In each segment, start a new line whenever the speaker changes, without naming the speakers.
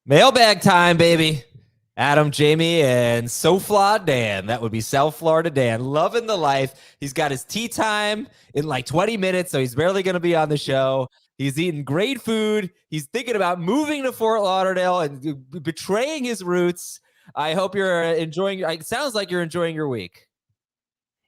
Mailbag time, baby. Adam, Jamie, and SoFla Dan. That would be South Florida Dan. Loving the life. He's got his tea time in like 20 minutes, so he's barely going to be on the show. He's eating great food. He's thinking about moving to Fort Lauderdale and betraying his roots. I hope you're enjoying. It sounds like you're enjoying your week.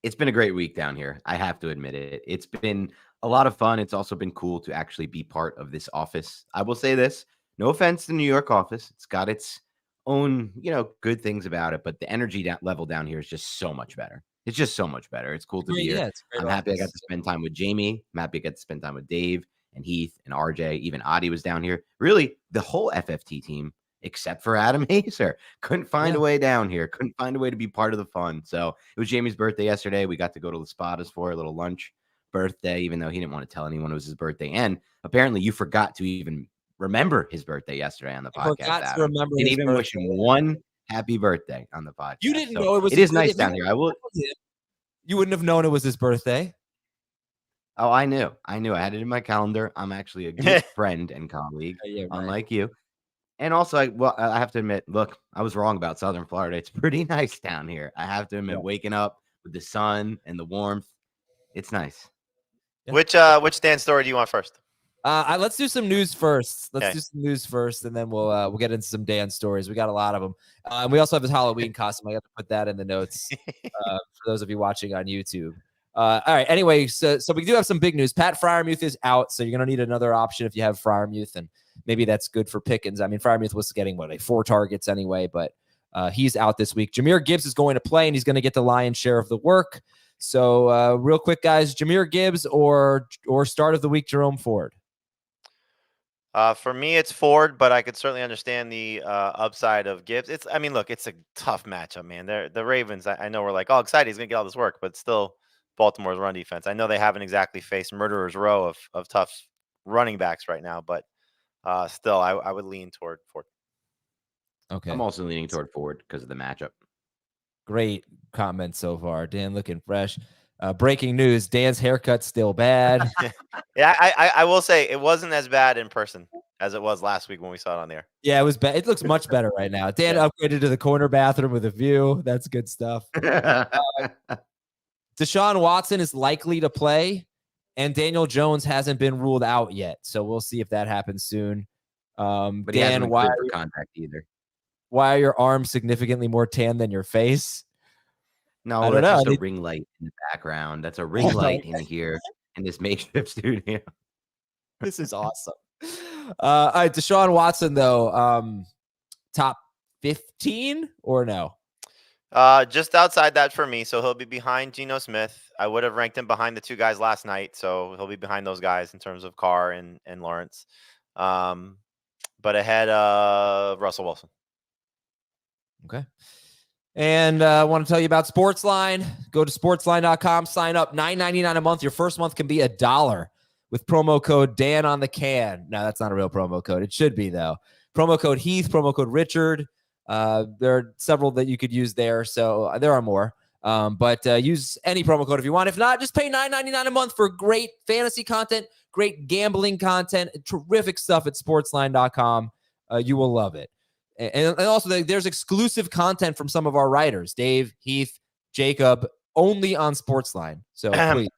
It's been a great week down here. I have to admit it. It's been a lot of fun. It's also been cool to actually be part of this office. I will say this. No offense to the New York office. It's got its own, good things about it, but the energy level down here is just so much better. It's just so much better. It's cool to be here. I'm happy I got to spend time with Jamie. I'm happy I got to spend time with Dave and Heath and RJ. Even Adi was down here. Really, the whole FFT team, except for Adam Hazer, couldn't find a way down here. Couldn't find a way to be part of the fun. So it was Jamie's birthday yesterday. We got to go to the Spadas for a little lunch birthday, even though he didn't want to tell anyone it was his birthday. And apparently you forgot to even remember his birthday yesterday on the podcast. Didn't even wish him one happy birthday on the podcast.
You didn't know it was.
It is nice down here.
You wouldn't have known it was his birthday.
Oh, I knew. I had it in my calendar. I'm actually a good friend and colleague, unlike you. And also, I have to admit, look, I was wrong about Southern Florida. It's pretty nice down here. I have to admit, waking up with the sun and the warmth, it's nice.
Yeah. Which Dan story do you want first?
Let's do some news first. Do some news first, and then we'll get into some Dan stories. We got a lot of them. And we also have his Halloween costume. I got to put that in the notes for those of you watching on YouTube. All right. Anyway, so we do have some big news. Pat Freiermuth is out, so you're going to need another option if you have Freiermuth, and maybe that's good for Pickens. I mean, Freiermuth was getting, 4 targets anyway, but he's out this week. Jahmyr Gibbs is going to play, and he's going to get the lion's share of the work. So real quick, guys, Jahmyr Gibbs or start of the week, Jerome Ford?
For me, it's Ford, but I could certainly understand the upside of Gibbs. It's a tough matchup, man. The Ravens, I know we're like, oh, excited, he's going to get all this work, but still Baltimore's run defense. I know they haven't exactly faced murderer's row of tough running backs right now, but still, I would lean toward Ford.
Okay.
I'm also leaning toward Ford because of the matchup.
Great comment so far. Dan looking fresh. Breaking news, Dan's haircut's still bad.
Yeah, I will say it wasn't as bad in person as it was last week when we saw it on the air.
Yeah, it was bad. It looks much better right now. Dan upgraded to the corner bathroom with a view. That's good stuff. Deshaun Watson is likely to play, and Daniel Jones hasn't been ruled out yet. So we'll see if that happens soon.
But Dan, why for contact either?
Why are your arms significantly more tan than your face?
No, that's just a ring light in the background. That's a ring light in here in this makeshift studio.
This is awesome. All right, Deshaun Watson, though, top 15 or no?
Just outside that for me. So he'll be behind Geno Smith. I would have ranked him behind the 2 guys last night. So he'll be behind those guys in terms of Carr and Lawrence. But ahead of Russell Wilson.
Okay. And I want to tell you about Sportsline. Go to sportsline.com, sign up, $9.99 a month. Your first month can be $1 with promo code Dan on the can. No, that's not a real promo code. It should be, though. Promo code Heath, promo code Richard. There are several that you could use there, so there are more. But use any promo code if you want. If not, just pay $9.99 a month for great fantasy content, great gambling content, terrific stuff at sportsline.com. You will love it. And also, there's exclusive content from some of our writers, Dave, Heath, Jacob, only on Sportsline. So please.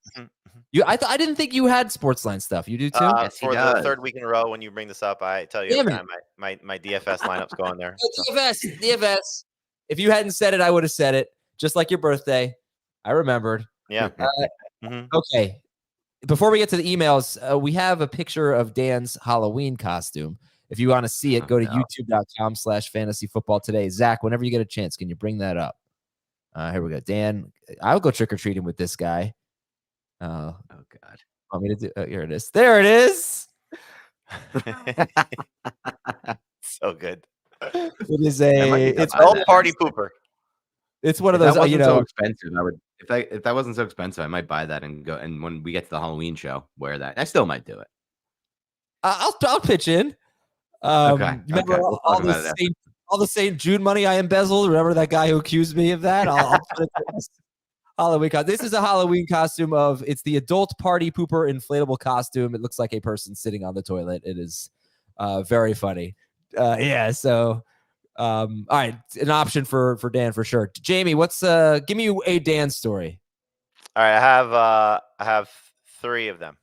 I didn't think you had Sportsline stuff. You do too?
Yes, for the 3rd week in a row when you bring this up, I tell you every time my DFS lineup's going there.
So. DFS. If you hadn't said it, I would have said it. Just like your birthday. I remembered.
Yeah.
Okay. Before we get to the emails, we have a picture of Dan's Halloween costume. If you want to see it, go to youtube.com/fantasyfootball today. Zach, whenever you get a chance, can you bring that up? Here we go. Dan, I'll go trick-or-treating with this guy.
Oh, God.
Want me to do? Here it is. There it is.
So good.
It is it's
old party pooper.
It's one of those,
so expensive. I would, if that wasn't so expensive, I might buy that and go. And when we get to the Halloween show, wear that. I still might do it.
I'll pitch in.
Okay.
Remember all the St. Jude money I embezzled? Remember that guy who accused me of that? I'll put it to this Halloween costume. This is a Halloween costume it's the adult party pooper inflatable costume. It looks like a person sitting on the toilet. It is very funny. Yeah. So, all right, an option for Dan for sure. Jamie, what's give me a Dan story.
All right, I have 3 of them.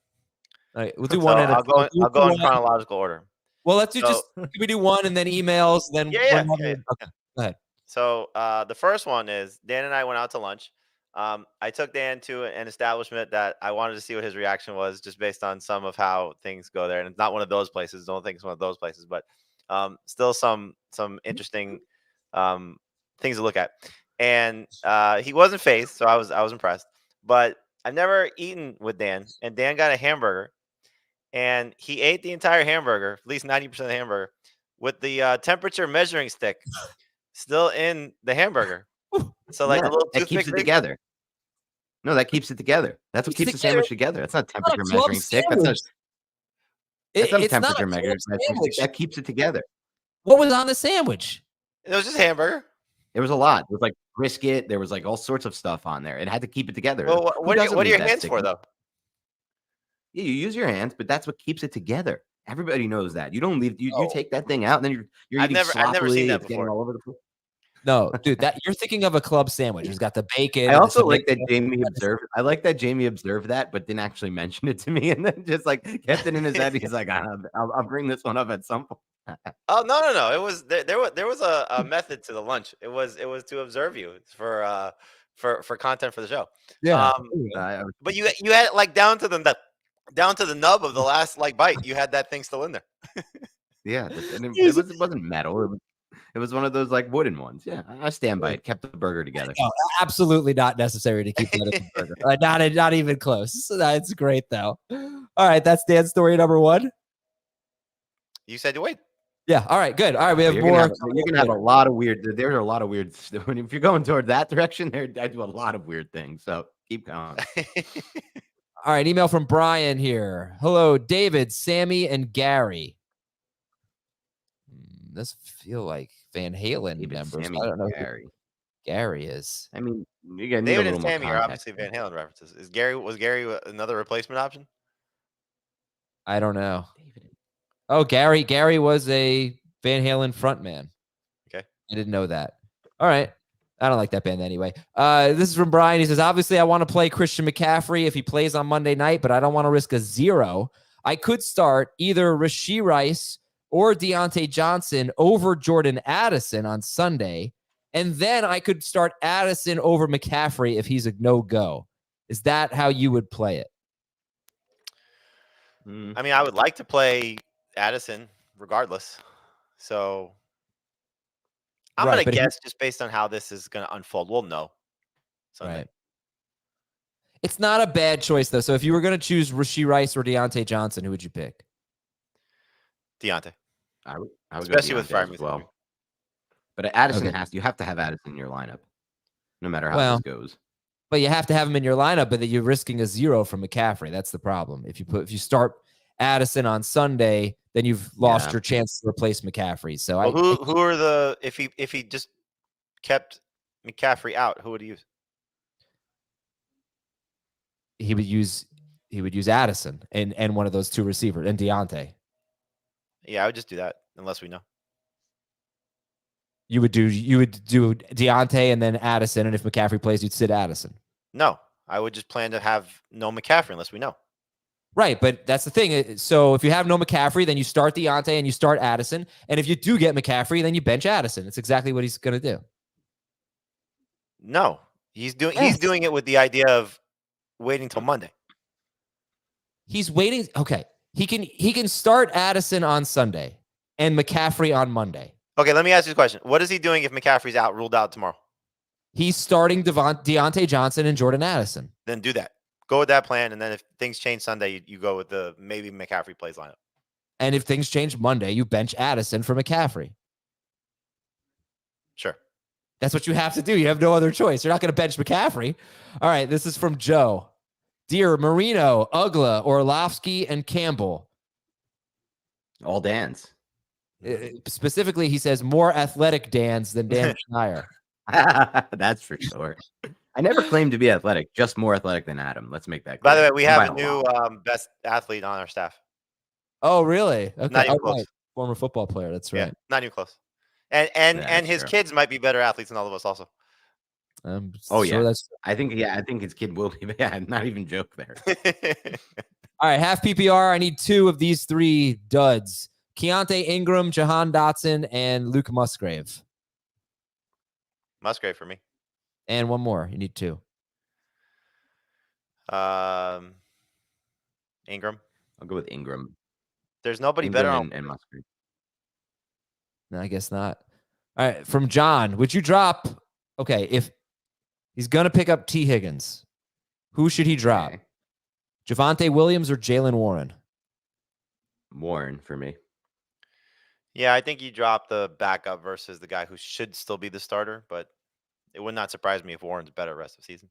All right, we'll do
So
one at a
I'll
we'll
go
do
in
one.
chronological order.
Well, let's do
So
can we do one and then emails, then
yeah.
okay, go ahead.
So the first one is Dan and I went out to lunch. I took Dan to an establishment that I wanted to see what his reaction was, just based on some of how things go there. And it's not one of those places. Don't think it's one of those places, but still some interesting things to look at. And he wasn't phased, so I was impressed. But I've never eaten with Dan, and Dan got a hamburger, and he ate the entire hamburger, at least 90% of the hamburger, with the temperature measuring stick still in the hamburger. So like
Yeah,
the little
that keeps
toothpick
it
thing.
together. No, that keeps it together. That's what
Keeps
keeps
it
the sandwich together. That's not
It's not a
temperature
club
measuring stick. That's
sandwich.
not a
It's not a
temperature
club
measuring stick.
sandwich.
That keeps it together.
What was on the sandwich?
It was just hamburger.
There was a lot. There was like brisket. There was like all sorts of stuff on there. It had to keep it together.
Well,
Who
what
doesn't
are
leave
your
that
hands
sticky?
for though?
Yeah, you use your hands, but that's what keeps it together. Everybody knows that. You don't leave. You
Oh.
take that thing out, and then you're
I've
eating
never
sloppily.
seen that
it's getting
before.
all over the place.
No, dude, that you're thinking of a club sandwich. It's got the bacon.
I
and the
also like that
tomato.
Jamie observed. I like that Jamie observed that, but didn't actually mention it to me, and then just like kept it in his head. He's like, I'll bring this one up at some point.
Oh no! It was there was a method to the lunch. It was to observe you for content for the show.
Yeah.
But you had it like down to the nub of the last like bite. You had that thing still in there.
Yeah, and it wasn't metal. It was one of those like wooden ones. Yeah, I stand by it. Kept the burger together.
No, absolutely not necessary to keep that in the burger. Not even close. That's great though. All right, that's Dan's story number 1.
You said to wait.
Yeah. All right. Good. All right. We have
You're
more.
gonna have a lot of weird. There are a lot of weird. If you're going toward that direction, I do a lot of weird things. So keep going.
All right. Email from Brian here. Hello, David, Sammy, and Gary. This feel like Van Halen
David,
members.
Sammy,
I don't know
Gary.
who Gary is.
I mean, you got
David and Sammy are obviously Van Halen references. Was Gary another replacement option?
I don't know. Oh, Gary was a Van Halen frontman.
Okay.
I didn't know that. All right. I don't like that band anyway. This is from Brian. He says, obviously, I want to play Christian McCaffrey if he plays on Monday night, but I don't want to risk a 0. I could start either Rashee Rice or Deontay Johnson over Jordan Addison on Sunday, and then I could start Addison over McCaffrey if he's a no-go. Is that how you would play it?
I mean, I would like to play Addison regardless. So I'm going to guess just based on how this is going to unfold. We'll know Sunday.
Right. It's not a bad choice, though. So if you were going to choose Rashee Rice or Deontay Johnson, who would you pick?
Deontay.
I would
Especially
go
with
Deontay
Freiermuth.
as well. But Addison
Okay.
you have to have Addison in your lineup, no matter how
Well,
this goes.
But you have to have him in your lineup, but you're risking a 0 from McCaffrey. That's the problem. If you start Addison on Sunday, then you've lost your chance to replace McCaffrey. So
who are the if he just kept McCaffrey out, who would he use?
He would use Addison and one of those 2 receivers and Deontay.
Yeah, I would just do that unless we know.
You would do Deontay and then Addison, and if McCaffrey plays, you'd sit Addison.
No, I would just plan to have no McCaffrey unless we know.
Right, but that's the thing. So if you have no McCaffrey, then you start Deontay and you start Addison, and if you do get McCaffrey, then you bench Addison. It's exactly what he's going to do.
No, he's doing it with the idea of waiting till Monday.
He's waiting. Okay, he can start Addison on Sunday and McCaffrey on Monday.
Okay, let me ask you a question. What is he doing if McCaffrey's ruled out tomorrow?
He's starting Deontay Johnson and Jordan Addison.
Then do that. Go with that plan, and then if things change Sunday, you go with the maybe McCaffrey plays lineup.
And if things change Monday, you bench Addison for McCaffrey.
Sure.
That's what you have to do. You have no other choice. You're not going to bench McCaffrey. All right, this is from Joe. Dear Marino, Ugla, Orlovsky, and Campbell.
All Dans.
Specifically, he says more athletic Dans than Dan Schneier.
That's for sure. I never claimed to be athletic, just more athletic than Adam. Let's make that clear.
By the way, we have a new best athlete on our staff.
Oh, really? Okay.
Not even close.
Right. Former football player. That's right.
Yeah, not even close. And
That's
his
true.
kids might be better athletes than all of us also.
I'm
Oh
sure
yeah,
that's
I think his kid will be. Yeah, not even joke there.
all right. Half PPR. I need 2 of these 3 duds: Keontae Ingram, Jahan Dotson, and Luke Musgrave.
Musgrave for me.
And one more. You need 2.
Ingram.
I'll go with Ingram.
There's nobody better on.
and Musgrave.
No, I guess not. All right. From John, would you drop? Okay, if he's gonna pick up T. Higgins, who should he drop?
Okay.
Javonte Williams or Jalen Warren?
Warren for me.
Yeah, I think you drop the backup versus the guy who should still be the starter, but it would not surprise me if Warren's better rest of the season.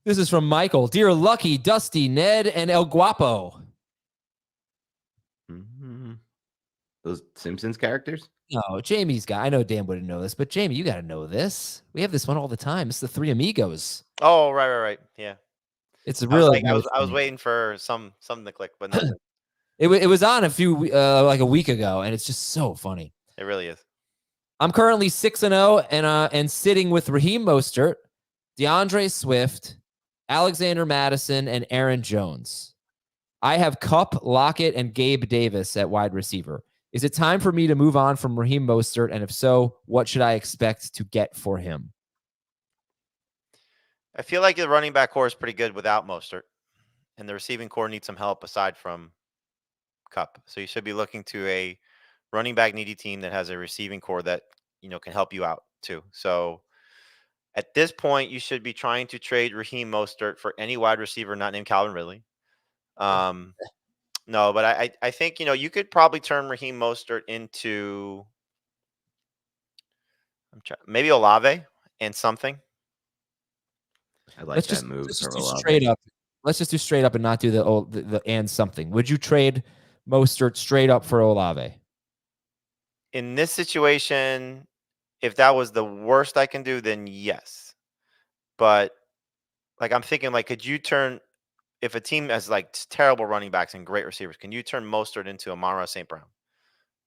This is from Michael. Dear Lucky, Dusty, Ned, and El Guapo.
Mm-hmm. Those Simpsons characters?
No, Jamie's got. I know Dan wouldn't know this, but Jamie, you got to know this. We have this one all the time. It's the 3 Amigos.
Oh, right. Yeah.
It's a
I was
really.
like, I was waiting for something to click, but no,
It was on a few like a week ago, and it's just so funny.
it really is.
I'm currently 6-0 and sitting with Raheem Mostert, DeAndre Swift, Alexander Madison, and Aaron Jones. I have Kupp, Lockett, and Gabe Davis at wide receiver. Is it time for me to move on from Raheem Mostert? And if so, what should I expect to get for him?
I feel like the running back core is pretty good without Mostert, and the receiving core needs some help aside from Kupp. So you should be looking to a running back needy team that has a receiving core that can help you out too. So at this point, you should be trying to trade Raheem Mostert for any wide receiver not named Calvin Ridley. No, but I think you could probably turn Raheem Mostert into maybe Olave and something.
I like that move.
Let's
for
just do
Olave.
straight up. Let's just do straight up and not do the and something. Would you trade Mostert straight up for Olave?
In this situation, if that was the worst I can do, then yes. But like I'm thinking, like, could you turn if a team has like terrible running backs and great receivers, can you turn Mostert into Amon-Ra St. Brown?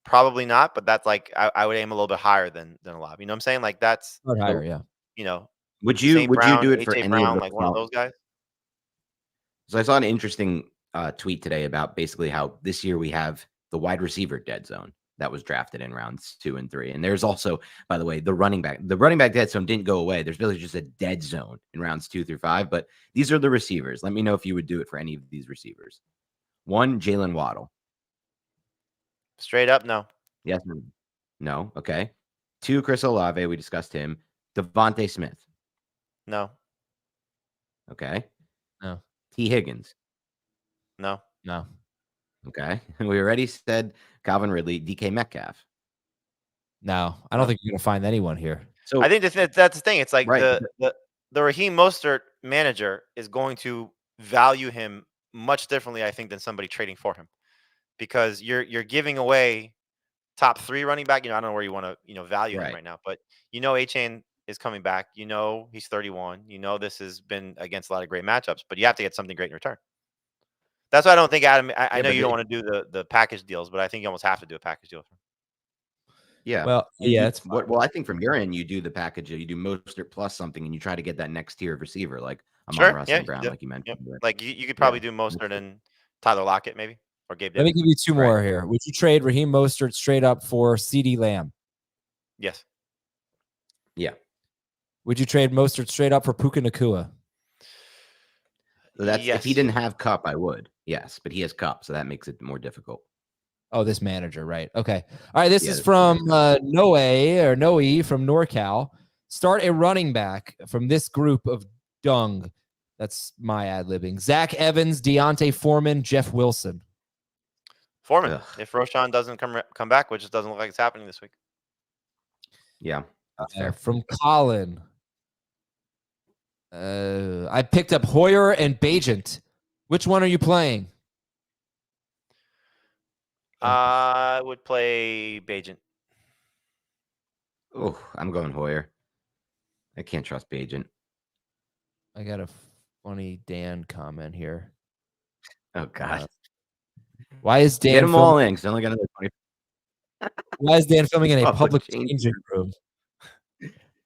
Probably not, but that's like I would aim a little bit higher than Olave. You know what I'm saying? Like that's
Higher, yeah.
Would you
St. Brown,
do it for
AJ
any
Brown,
of
like one of those guys?
So I saw an interesting tweet today about basically how this year we have the wide receiver dead zone that was drafted in rounds 2 and 3. And there's also, by the way, the running back dead zone didn't go away. There's really just a dead zone in rounds 2 through 5. But these are the receivers. Let me know if you would do it for any of these receivers. 1, Jalen Waddle.
Straight up, no.
Yes. No. Okay. 2, Chris Olave. We discussed him. Devontae Smith.
No.
Okay.
No.
T. Higgins.
No.
No.
Okay. We already said Calvin Ridley, DK Metcalf.
No, I don't think you're going to find anyone here.
So
I think that's the thing. It's like
right.
the Raheem Mostert manager is going to value him much differently, I think, than somebody trading for him, because you're giving away top 3 running back. I don't know where you want to value him right now, but Achane is coming back. He's 31. This has been against a lot of great matchups, but you have to get something great in return. That's why I don't think Adam. I know you don't want to do the package deals, but I think you almost have to do a package deal for him.
Yeah.
Well, it's
well, I think from your end, you do the package. You do Mostert plus something, and you try to get that next tier of receiver, like Amon-Ra St. Brown, like you mentioned.
Yep. Like you could probably do Mostert and Tyler Lockett, maybe, or Gabe Davis.
Let me give you 2 more here. Would you trade Raheem Mostert straight up for CeeDee Lamb?
Yes.
Yeah.
Would you trade Mostert straight up for Puka Nacua?
So that's if he didn't have Kupp, I would. Yes, but he has Kupp, so that makes it more difficult.
Oh, this manager, right? Okay. All right. This is from Noe from NorCal. Start a running back from this group of dung. That's my ad-libbing. Zach Evans, Deontay Foreman, Jeff Wilson.
Foreman. Ugh. If Roshan doesn't come back, which just doesn't look like it's happening this week.
Yeah.
From Colin. I picked up Hoyer and Bajent. Which one are you playing?
I would play Bajent.
Oh, I'm going Hoyer. I can't trust Bajent.
I got a funny Dan comment here.
Oh God.
Why is Dan?
Get them all in. Because I only got another 20.
Why is Dan filming in a public
changing
changing room?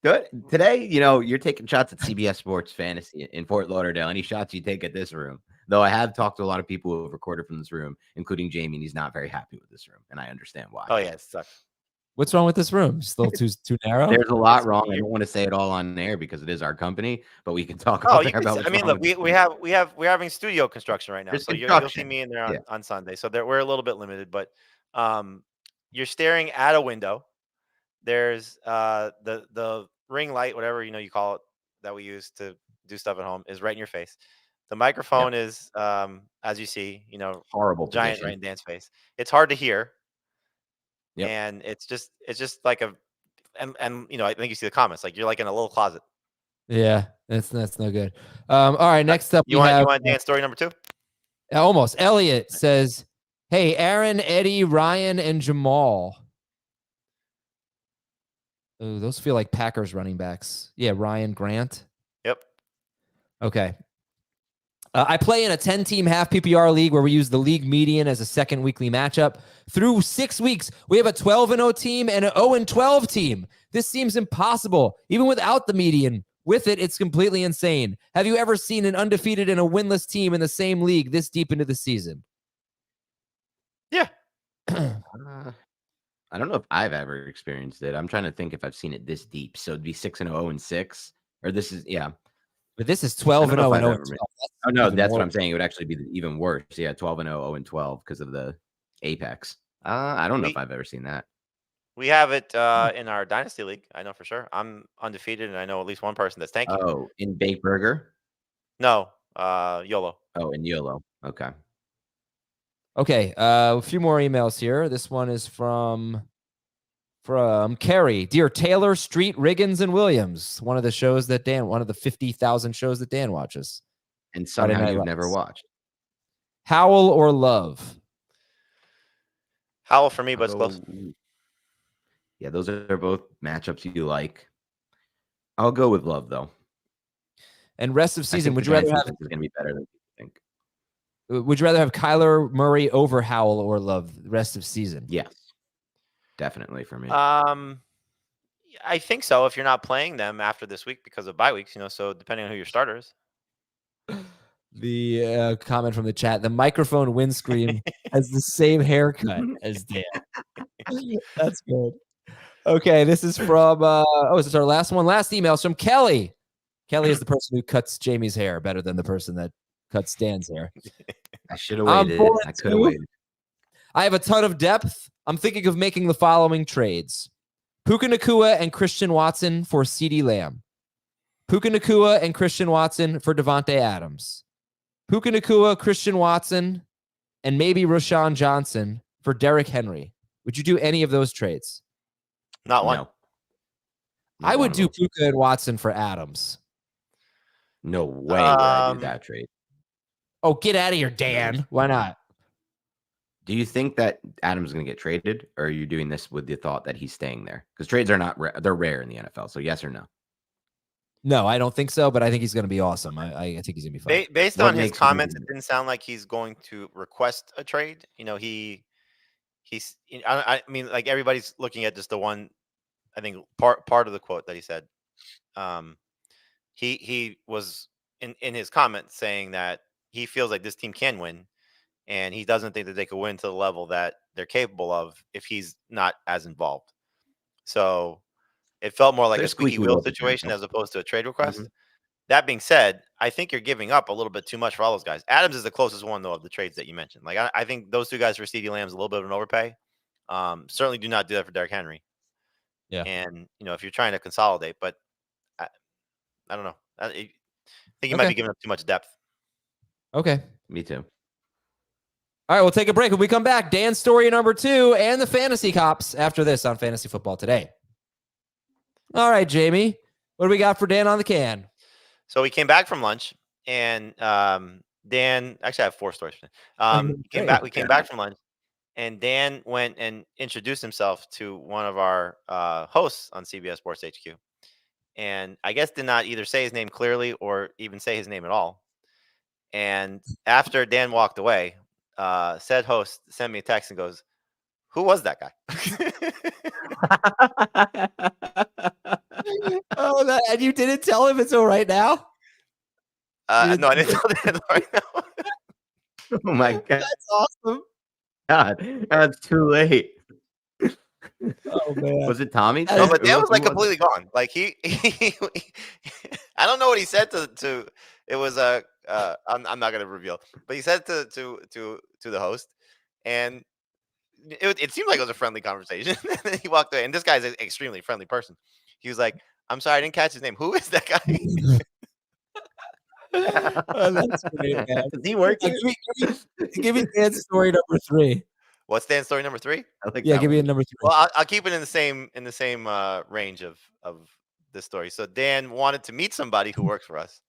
Good. Today, you're taking shots at CBS Sports Fantasy in Fort Lauderdale. Any shots you take at this room? Though I have talked to a lot of people who have recorded from this room, including Jamie, and he's not very happy with this room, and I understand why.
Oh yeah, it sucks.
What's wrong with this room? Still too narrow?
There's a lot wrong. I don't want to say it all on air because it is our company, but we can talk
Oh,
off
you
air
can.
about what's
I mean,
wrong
look,
with
we're having studio construction right now,
There's
so you'll see
construction.
me in there
Yeah.
on Sunday. So we're a little bit limited, but you're staring at a window. There's the ring light, whatever you call it, that we use to do stuff at home, is right in your face. The microphone is, as you see,
Horrible
giant
position.
right in Dan's face. It's hard to hear,
Yep.
and it's just like a and I think you see the comments, like you're like in a little closet.
Yeah, that's no good. All right, next up
You
we have
want Dan's story number 2?
almost. Elliot says, "Hey, Aaron, Eddie, Ryan, and Jamal." Oh, those feel like Packers running backs. Yeah, Ryan Grant.
Yep.
Okay. I play in a 10-team half PPR league where we use the league median as a second weekly matchup. Through 6 weeks, we have a 12-0 team and an 0-12 team. This seems impossible, even without the median. With it, it's completely insane. Have you ever seen an undefeated and a winless team in the same league this deep into the season?
Yeah.
I don't know if I've ever experienced it. I'm trying to think if I've seen it this deep. So it'd be 6-0-6, or this is
But this is 12-0 and 0-12.
Oh no, that's what I'm saying. It would actually be even worse. Yeah, 12-0, 0-12 because of the apex. I don't know if I've ever seen that.
We have it in our dynasty league. I know for sure. I'm undefeated, and I know at least one person that's tanking.
Oh, in Baked Burger?
No, YOLO.
Oh, in YOLO. Okay.
Okay, a few more emails here. This one is from Carrie. Dear Taylor, Street, Riggins, and Williams. One of the 50,000 shows that Dan watches.
And somehow you've never watched.
Howell or Love?
Howell for me, but it's close.
Yeah, those are both matchups you like. I'll go with Love, though.
And rest of season, would you rather have...
is going to be better than you think.
Would you rather have Kyler Murray over Howell or Love the rest of season?
Yes. Definitely for me.
I think so if you're not playing them after this week because of bye weeks, so depending on who your starter is.
The comment from the chat, the microphone windscreen has the same haircut as Dan. That's good. Okay, this is from, is this our last one? Last email is from Kelly. Kelly is the person who cuts Jamie's hair better than the person that cuts Dan's hair.
I should have waited. I could have waited.
I have a ton of depth. I'm thinking of making the following trades. Puka Nacua and Christian Watson for CeeDee Lamb. Puka Nacua and Christian Watson for Devontae Adams. Puka Nacua, Christian Watson, and maybe Rashawn Johnson for Derrick Henry. Would you do any of those trades?
Not one.
No.
I would do Puka and Watson for Adams.
No way would I do that trade.
Oh, get out of here, Dan. Why not?
Do you think that Adams is going to get traded, or are you doing this with the thought that he's staying there? Because trades are not they're rare in the NFL. So yes or no?
No, I don't think so, but I think he's going to be awesome. I think he's going to be fine.
Based on his comments, it didn't sound like he's going to request a trade. He's. I mean, like everybody's looking at just the one. I think part of the quote that he said. He was in his comments saying that he feels like this team can win, and he doesn't think that they could win to the level that they're capable of if he's not as involved. So it felt more like a squeaky wheel situation as opposed to a trade request. Mm-hmm. That being said, I think you're giving up a little bit too much for all those guys. Adams is the closest one, though, of the trades that you mentioned. Like I think those two guys for CeeDee Lamb is a little bit of an overpay. Certainly do not do that for Derrick Henry.
Yeah.
And, if you're trying to consolidate, but I don't know. I think you might be giving up too much depth.
Okay.
Me too.
All right, we'll take a break. When we come back, Dan's story number 2 and the Fantasy Cops after this on Fantasy Football Today. All right, Jamie, what do we got for Dan on the can?
So we came back from lunch, and Dan, actually I have 4 stories. We came back from lunch, and Dan went and introduced himself to one of our hosts on CBS Sports HQ. And I guess did not either say his name clearly or even say his name at all. And after Dan walked away, said host sent me a text and goes, Who was that guy?
And you didn't tell him until right now?
No, I didn't tell that right now.
Oh my God.
That's awesome.
God, that's too late.
Oh man.
Was it Tommy?
No, but Dan
Who
was like
was it?
completely gone. Like he I don't know what he said to it was I'm not gonna reveal, but he said to the host, and it seemed like it was a friendly conversation. And then he walked away, and this guy's an extremely friendly person. He was like, "I'm sorry, I didn't catch his name. Who is that guy?"
Oh, that's great, man.
Does he work here?
Give me Dan's story number 3.
What's Dan's story number 3?
I like
Yeah,
that
give me a
one.
number 3.
Well, I'll keep it in the same range of this story. So Dan wanted to meet somebody who works for us,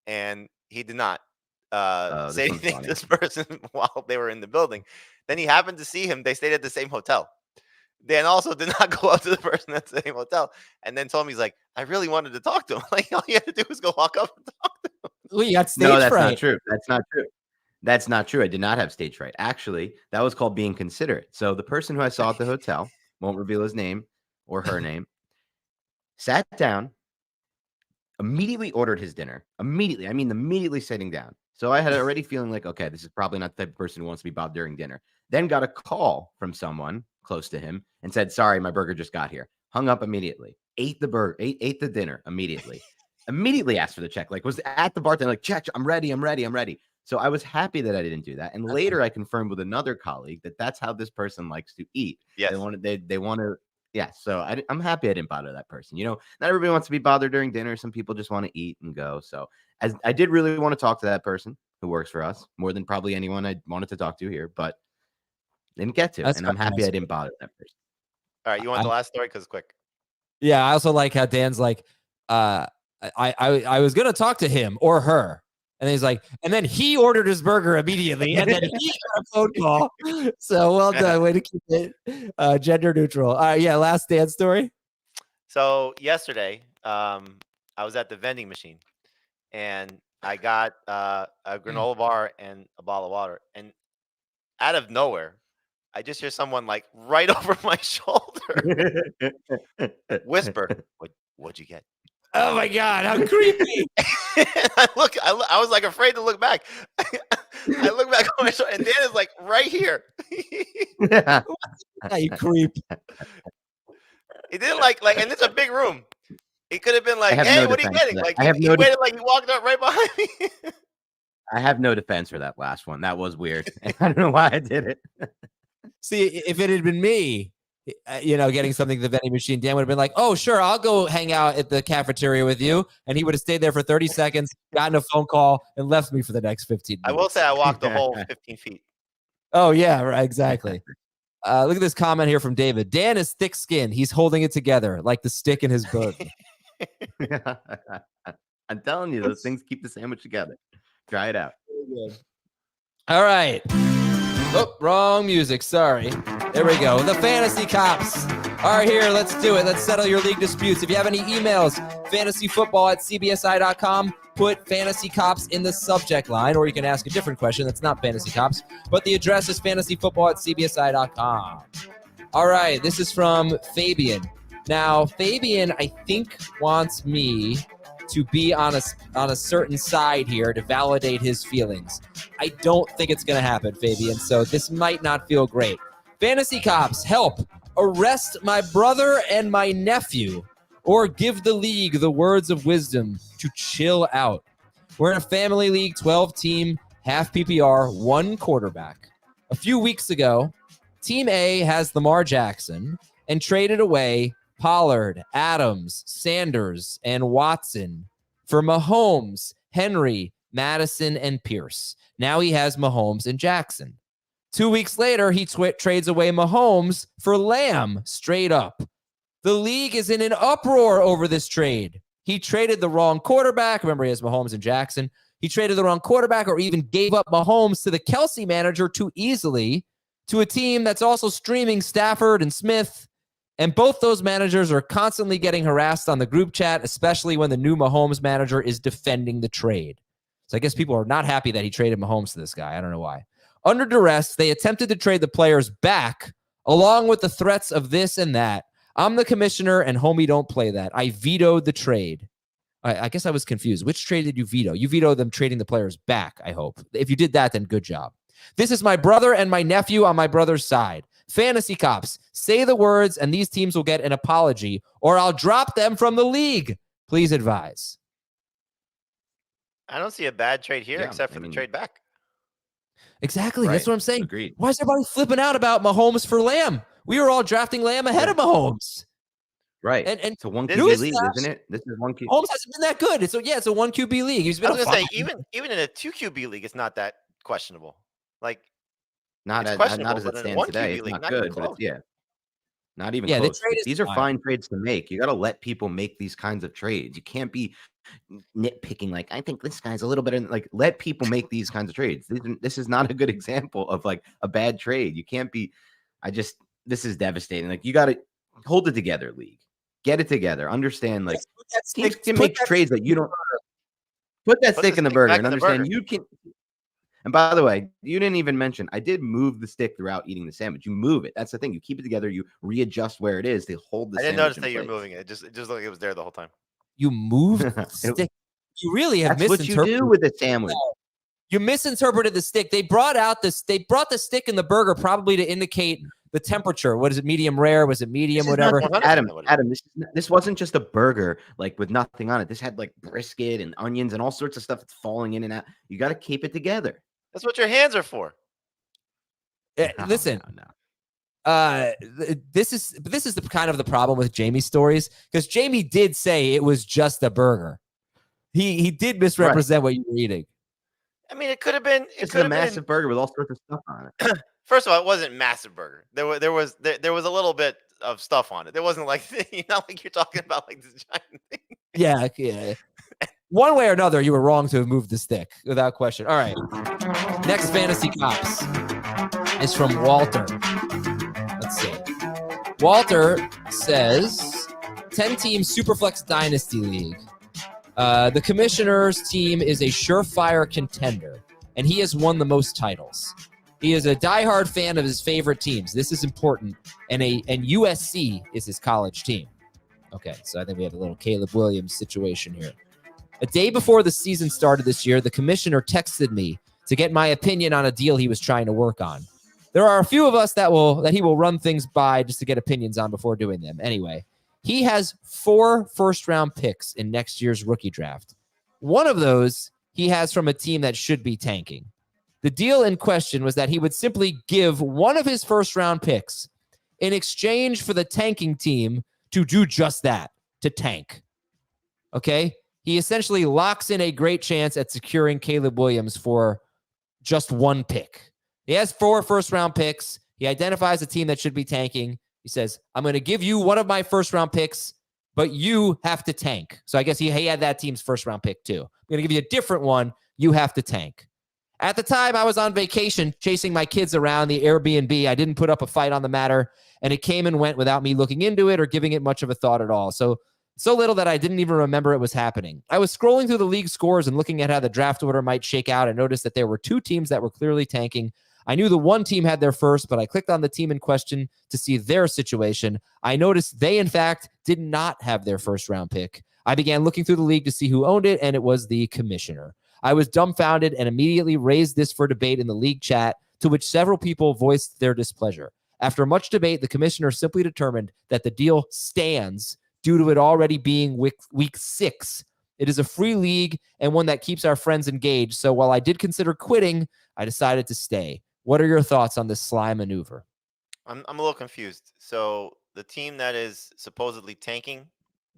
and he did not
This
say
one's
anything
funny.
to this person while they were in the building. Then he happened to see him. They stayed at the same hotel. Dan also did not go up to the person at the same hotel, and then told me, he's like, I really wanted to talk to him. Like, all you had to do was go walk up and talk to him.
Well, you got stage
No, that's
fright.
not true. That's not true. That's not true. I did not have stage fright. Actually, that was called being considerate. So the person who I saw at the hotel, won't reveal his name or her name, sat down, immediately ordered his dinner. Immediately. I mean, immediately sitting down. So I had already feeling like, okay, this is probably not the type of person who wants to be bothered during dinner. Then got a call from someone close to him and said, sorry, my burger just got here. Hung up immediately. Ate the burger, ate the dinner immediately. Immediately asked for the check. Like, was at the bartender, like, check, I'm ready. So I was happy that I didn't do that. And later I confirmed with another colleague that that's how this person likes to eat.
Yes.
They want to. Yeah. So I'm happy I didn't bother that person. You know, not everybody wants to be bothered during dinner. Some people just want to eat and go. So as I did really want to talk to that person who works for us more than probably anyone I wanted to talk to here, but didn't get to.
That's
and I'm happy
nice.
I didn't bother that person.
All right, you want the last story? Because quick.
Yeah, I also like how Dan's like, I was gonna talk to him or her, and he's like, and then he ordered his burger immediately, and then he got a phone call. So well done, way to keep it gender neutral. Yeah, last Dan story.
So yesterday, I was at the vending machine, and I got a granola bar and a bottle of water, and out of nowhere, I just hear someone like right over my shoulder whisper, "What'd you get?"
Oh my God, how creepy!
I was like afraid to look back. I look back on my shoulder, and Dan is like right here.
Yeah, you creep.
He didn't like, and it's a big room. He could have been like, "Hey, what are you getting?" Like, he waited, like he walked up right behind me.
I have no defense for that last one. That was weird. I don't know why I did it.
See, if it had been me, getting something to the vending machine, Dan would have been like, oh, sure, I'll go hang out at the cafeteria with you. And he would have stayed there for 30 seconds, gotten a phone call, and left me for the next 15 minutes.
I will say I walked the whole 15 feet.
Oh, yeah, right, exactly. Look at this comment here from David. Dan is thick-skinned. He's holding it together like the stick in his burger.
I'm telling you, those things keep the sandwich together. Try it out.
All right. Oh, wrong music. Sorry. There we go. The Fantasy Cops are here. Let's do it. Let's settle your league disputes. If you have any emails, fantasyfootball@cbsi.com. Put Fantasy Cops in the subject line, or you can ask a different question that's not Fantasy Cops. But the address is fantasyfootball@cbsi.com. All right. This is from Fabian. Now, Fabian, I think, wants me to be on a certain side here to validate his feelings. I don't think it's going to happen, Fabian, so this might not feel great. Fantasy Cops, help. Arrest my brother and my nephew, or give the league the words of wisdom to chill out. We're in a family league, 12-team, half PPR, one quarterback. A few weeks ago, Team A has Lamar Jackson and traded away Pollard, Adams, Sanders, and Watson for Mahomes, Henry, Madison, and Pierce. Now he has Mahomes and Jackson. 2 weeks later, he trades away Mahomes for Lamb, straight up. The league is in an uproar over this trade. He traded the wrong quarterback. Remember, he has Mahomes and Jackson. He traded the wrong quarterback or even gave up Mahomes to the Kelsey manager too easily to a team that's also streaming Stafford and Smith. And both those managers are constantly getting harassed on the group chat, especially when the new Mahomes manager is defending the trade. So I guess people are not happy that he traded Mahomes to this guy. I don't know why. Under duress, they attempted to trade the players back Along with the threats of this and that, I'm the commissioner and homie don't play that. I vetoed the trade. I guess I was confused. Which trade did you veto? You vetoed them trading the players back, I hope. If you did that, then good job. This is my brother and my nephew on my brother's side. Fantasy cops, say the words and these teams will get an apology or I'll drop them from the league. Please advise.
I don't see a bad trade here except for the trade back.
Exactly.
Right.
That's what I'm saying.
Agreed.
Why is everybody flipping out about Mahomes for Lamb? We were all drafting Lamb ahead of Mahomes.
Right.
And
it's a one
this
QB
is
league,
not-
isn't it? This is one QB.
Mahomes hasn't been that good. It's a one QB league. He's been
I was gonna say
fine.
even in a 2 QB league, it's not that questionable. Like
Not
it's
as
questionable,
it
but in a
stands
1
today.
QB
It's
league,
not
not even
good, but
close.
it's not even
Yeah, the
close.
trade is
These are
fine.
fine trades to make. You got to let people make these kinds of trades. You can't be nitpicking like, I think this guy's a little bit like, let people make these kinds of trades. This is not a good example of like a bad trade. You can't be, this is devastating. Like you got to hold it together, league. Get it together. Understand, like teams can make trades that you don't put that stick in the burger and understand you can. And by the way, you didn't even mention, I did move the stick throughout eating the sandwich. You move it. That's the thing. You keep it together. You readjust where it is. They hold the
I didn't
sandwich
notice that
in
you were
place.
moving it. It just looked like it was there the whole time.
You moved the stick. You really have
That's what
misinterpreted.
you do with a sandwich.
You misinterpreted the stick. They brought the stick in the burger probably to indicate the temperature. What is it? Medium rare? Was it medium? Whatever.
Adam, this wasn't just a burger like with nothing on it. This had like brisket and onions and all sorts of stuff that's falling in and out. You got to keep it together.
That's what your hands are for.
Listen.
No.
This is the kind of the problem with Jamie's stories, because Jamie did say it was just a burger. He did misrepresent what you were eating.
I mean, it could have been.
It's a massive burger with all sorts of stuff on it.
First of all, it wasn't massive burger. There was a little bit of stuff on it. It wasn't like not like you're talking about like this giant thing.
Yeah. One way or another, you were wrong to have moved the stick, without question. All right. Next Fantasy Cops is from Walter. Let's see. Walter says 10-team Superflex Dynasty League. The commissioner's team is a surefire contender, and he has won the most titles. He is a diehard fan of his favorite teams. This is important, and USC is his college team. Okay, so I think we have a little Caleb Williams situation here. A day before the season started this year, the commissioner texted me to get my opinion on a deal he was trying to work on. There are a few of us that he will run things by just to get opinions on before doing them. Anyway, he has 4 first-round picks in next year's rookie draft. One of those he has from a team that should be tanking. The deal in question was that he would simply give one of his first-round picks in exchange for the tanking team to do just that, to tank. Okay? He essentially locks in a great chance at securing Caleb Williams for just 1 pick. He has 4 first-round picks. He identifies a team that should be tanking. He says, I'm going to give you one of my first-round picks, but you have to tank. So I guess he had that team's first-round pick too. I'm going to give you a different one. You have to tank. At the time, I was on vacation chasing my kids around the Airbnb. I didn't put up a fight on the matter, and it came and went without me looking into it or giving it much of a thought at all. So little that I didn't even remember it was happening. I was scrolling through the league scores and looking at how the draft order might shake out. I noticed that there were 2 teams that were clearly tanking. I knew the one team had their first, but I clicked on the team in question to see their situation. I noticed they, in fact, did not have their first-round pick. I began looking through the league to see who owned it, and it was the commissioner. I was dumbfounded and immediately raised this for debate in the league chat, to which several people voiced their displeasure. After much debate, the commissioner simply determined that the deal stands due to it already being week 6. It is a free league and one that keeps our friends engaged. So while I did consider quitting, I decided to stay. What are your thoughts on this sly maneuver?
I'm a little confused. So the team that is supposedly tanking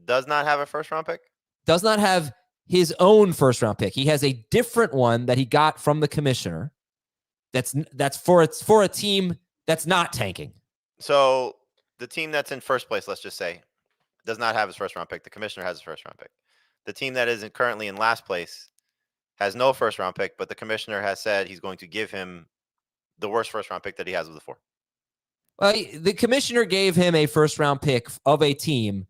does not have a first-round pick?
Does not have his own first-round pick. He has a different one that he got from the commissioner. That's for a team that's not tanking.
So the team that's in first place, let's just say, does not have his first-round pick. The commissioner has his first-round pick. The team that is currently in last place has no first-round pick, but the commissioner has said he's going to give him the worst first-round pick that he has of the 4.
Well, the commissioner gave him a first-round pick of a team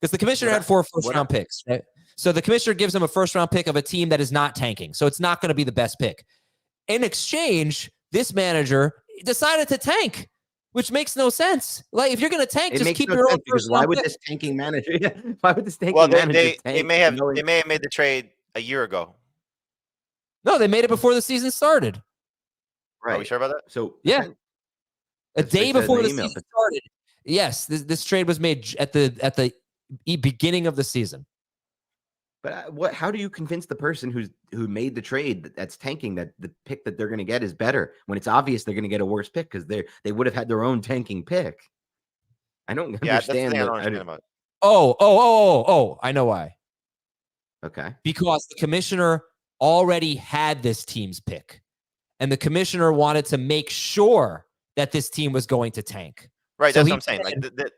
because the commissioner had 4 first-round picks, right? So the commissioner gives him a first-round pick of a team that is not tanking. So it's not going to be the best pick. In exchange, this manager decided to tank. which makes no sense. Like if you're going to tank,
It
just
makes
keep
no
your own
sense because
first
why
round
would
pick.
this tanking manager? Why would this
Well,
tanking
they
manager
they, they
tank?
may have
knowing-
they may have made the trade a year ago.
No, they made it before the season started.
Are we
right.
sure about that?
So
Yeah. A
that's what they
day
said in
before
the
the
email.
season started. Yes, this trade was made at the beginning of the season.
But what? How do you convince the person who made the trade that's tanking that the pick that they're going to get is better when it's obvious they're going to get a worse pick because they would have had their own tanking pick? I don't
Yeah, that's the
understand
thing I don't
that.
understand about it.
Oh, I know why.
Okay.
Because the commissioner already had this team's pick. And the commissioner wanted to make sure that this team was going to tank.
Right,
So
that's
he
what I'm saying. Like,
said,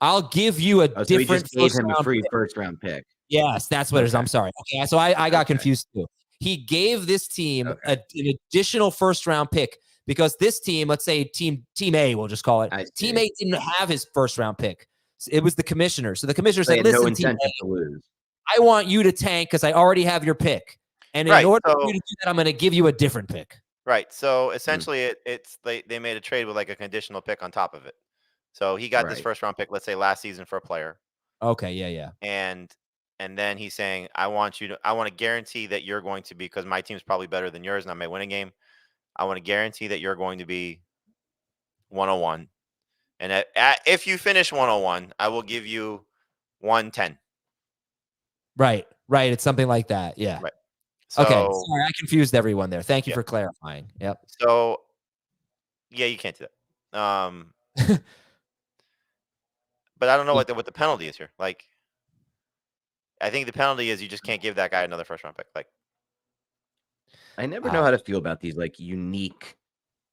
I'll give you a
Oh, so he
different
just gave
first
him a
round
free
pick.
first round pick.
Yes, that's what it is.
Okay.
I'm sorry. Okay, so I got
Okay.
confused too. He gave this team
Okay.
an additional first round pick because this team, let's say team A, we'll just call it.
I
Team
see.
A didn't have his first round pick. It was the commissioner. So the commissioner
They
said,
had no
listen, team A,
incentive to lose.
I want you to tank because I already have your pick. And in
Right,
order for
so
you to do that, I'm going to give you a different pick.
right. So essentially it's they made a trade with like a conditional pick on top of it. So he got this
Right.
first round pick, let's say last season for a player.
Okay, yeah.
And then he's saying, I want to guarantee that you're going to be, because my team's probably better than yours and I may win a game. I want to guarantee that you're going to be 101. And if you finish 101, I will give you 110.
Right. It's something like that. Yeah.
Right.
Okay.
So
Sorry, I confused everyone there. Thank you
yeah.
for clarifying. Yep.
So yeah, you can't do that. But I don't know what the penalty is here. Like, I think the penalty is you just can't give that guy another first round pick. Like,
I never know how to feel about these like unique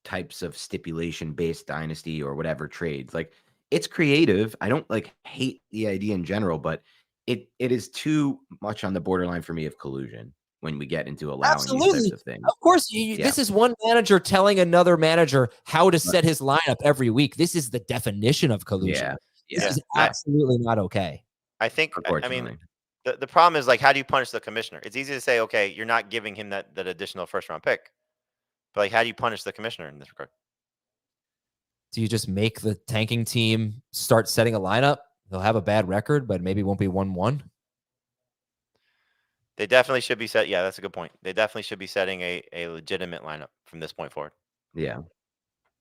types of stipulation based dynasty or whatever trades. Like it's creative. I don't like hate the idea in general, but it is too much on the borderline for me of collusion when we get into allowing these types
Absolutely.
of things.
Of course, this is one manager telling another manager how to set his lineup every week. This is the definition of collusion. This is absolutely not okay.
I think, I mean, the problem is like, how do you punish the commissioner? It's easy to say, okay, you're not giving him that additional first round pick, but like, how do you punish the commissioner in this regard?
Do you just make the tanking team start setting a lineup? They'll have a bad record, but maybe won't be 1-1.
They definitely should be set. Yeah, that's a good point. They definitely should be setting a legitimate lineup from this point forward.
Yeah.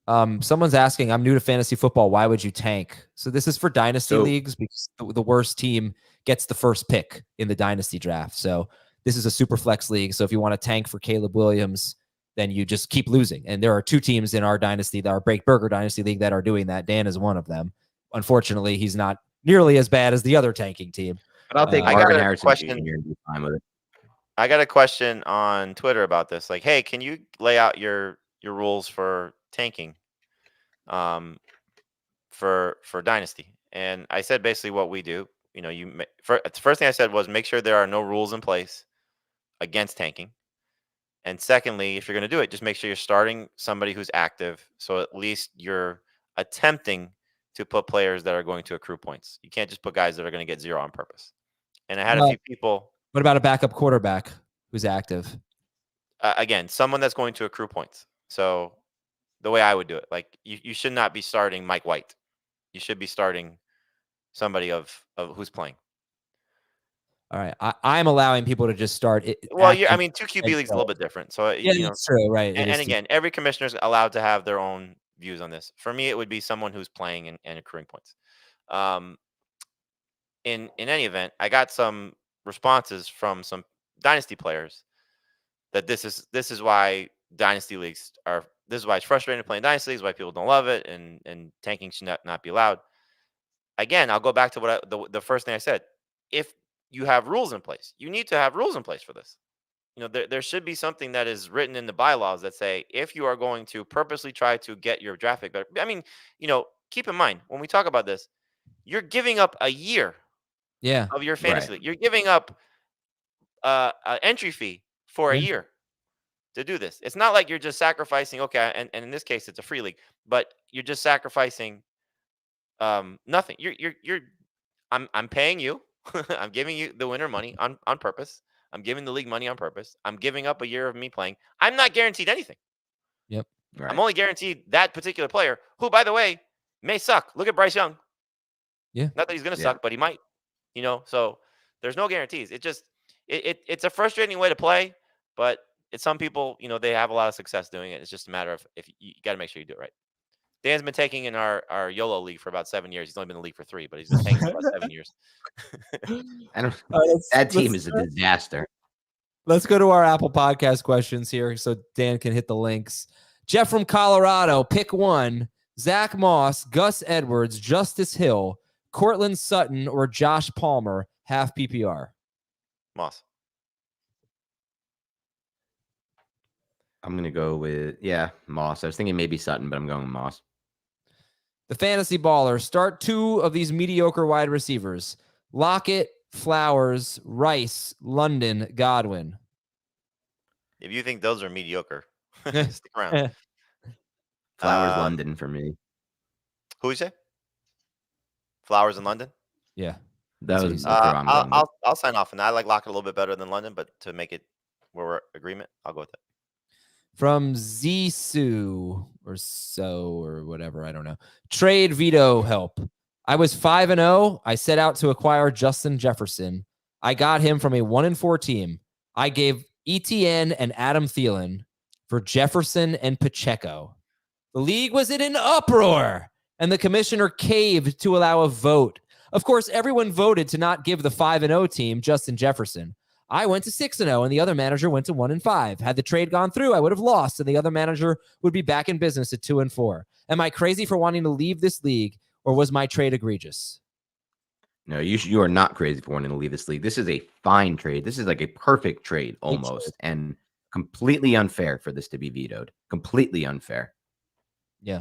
Someone's asking, I'm new to fantasy football. Why would you tank? So this is for dynasty leagues because the worst team gets the first pick in the dynasty draft. So this is a super flex league. So if you want to tank for Caleb Williams, then you just keep losing. And there are two teams in our dynasty, our Break Burger Dynasty League, that are doing that. Dan is one of them. Unfortunately, he's not nearly as bad as the other tanking team.
But I'll take Marvin Harrison Jr. and be fine with it.
I got a question on Twitter about this. Like, hey, can you lay out your rules for tanking for dynasty? And I said basically what we do. You know, the first thing I said was make sure there are no rules in place against tanking. And secondly, if you're going to do it, just make sure you're starting somebody who's active. So at least you're attempting to put players that are going to accrue points. You can't just put guys that are going to get 0 on purpose. And I had a few people.
What about a backup quarterback who's active?
Again, someone that's going to accrue points. So the way I would do it, like you should not be starting Mike White. You should be starting somebody of who's playing.
All right, I'm allowing people to just start.
Well, I mean, 2 QB leagues is a little bit different. So
yeah, that's true, right?
And again, every commissioner is allowed to have their own views on this. For me, it would be someone who's playing and accruing points. In any event, I got some responses from some dynasty players that this is why dynasty leagues are. This is why it's frustrating playing dynasty leagues. Why people don't love it, and tanking should not be allowed. Again, I'll go back to what the first thing I said. If you have rules in place, you need to have rules in place for this. You know, there should be something that is written in the bylaws that say if you are going to purposely try to get your draft pick better. I mean, you know, keep in mind when we talk about this, you're giving up a year of your fantasy league. You're giving up an entry fee for a year to do this. It's not like you're just sacrificing, okay, and in this case it's a free league, but you're just sacrificing nothing. I'm paying you. I'm giving you the winner money on purpose. I'm giving the league money on purpose. I'm giving up a year of me playing. I'm not guaranteed anything.
Yep.
Right.
I'm only guaranteed that particular player, who, by the way, may suck. Look at Bryce Young.
Yeah.
Not that he's going to
Yeah.
suck, but he might. So there's no guarantees. It's a frustrating way to play, but it's some people, they have a lot of success doing it. It's just a matter of if you got to make sure you do it right. Dan's been taking in our YOLO league for about 7 years. He's only been in the league for 3, but he's been taking for about 7 years.
I don't. That team is a disaster.
Let's go to our Apple Podcast questions here so Dan can hit the links. Jeff from Colorado, pick one. Zach Moss, Gus Edwards, Justice Hill, Cortland Sutton, or Josh Palmer, half PPR.
Moss.
I'm going to go with, Moss. I was thinking maybe Sutton, but I'm going with Moss.
The Fantasy Baller, start 2 of these mediocre wide receivers. Lockett, Flowers, Rice, London, Godwin.
If you think those are mediocre, stick around.
Flowers, London for me.
Who you say? Flowers in London?
Yeah.
That was the throw I'm going with.
I'll sign off on that. I like Lockett a little bit better than London, but to make it where we're agreement, I'll go with that.
From Zissou or whatever, I don't know. Trade veto help. I was 5-0. I set out to acquire Justin Jefferson. I got him from a 1-4 team. I gave ETN and Adam Thielen for Jefferson and Pacheco. The league was in an uproar, and the commissioner caved to allow a vote. Of course, everyone voted to not give the 5-0 team Justin Jefferson. I went to 6-0, and the other manager went to 1-5. Had the trade gone through, I would have lost, and the other manager would be back in business at 2-4. Am I crazy for wanting to leave this league, or was my trade egregious?
No, you are not crazy for wanting to leave this league. This is a fine trade. This is like a perfect trade almost, and completely unfair for this to be vetoed. Completely unfair.
Yeah.